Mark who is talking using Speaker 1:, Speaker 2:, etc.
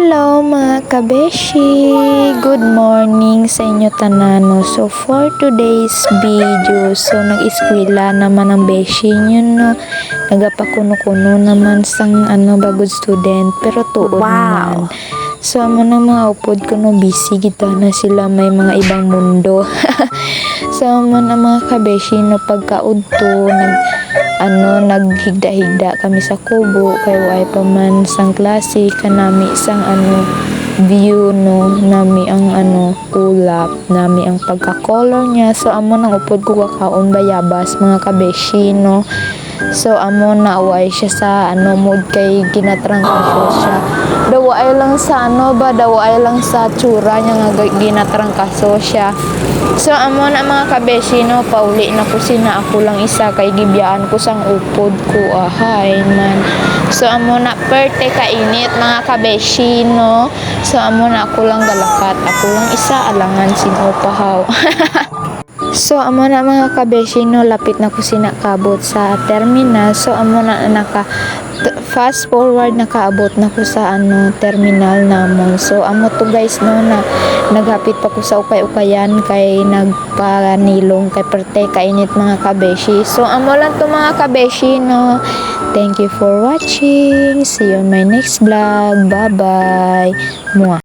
Speaker 1: Hello mga kabeshi! Good morning sa inyo tanano. So for today's video, so nag-eskwela naman ang beshi nyo no. Nagapakuno-kuno naman sang bagod student pero tuod man. So amo na mga upod ko no busy kita na sila may mga ibang mundo. So amo na mga kabeshi no pagkaudto naghigda-higda kami sa kubo kay way pa man sang klase kanami sang view no nami ang ulap nami ang pagka-color niya. So amo nang upod ko kakaon bayabas mga kabeshi no. So amo na way siya sa mood kay ginatrangkaso siya. Daway lang sa daway lang sa tsura niya nga ginatrangkaso siya. So amo na mga kabeshi no pauli na ko sina ako lang isa kay gibiyaan ko sang upod ko ahay man. So amo na perte kainit mga kabeshi no. So amo na ako lang galakat ako lang isa alangan sinopahaw. So amo na mga kabeshi no lapit na ko sinakabot sa terminal. So amo na fast forward nakaabot na ko sa terminal namon. So amo to guys no na naghapit pa ko sa ukay-ukayan kay nagpanilong kay perte kainit mga kabeshi. So amo lang to mga kabeshi no. Thank you for watching. See you on my next vlog. Bye bye. Mwah.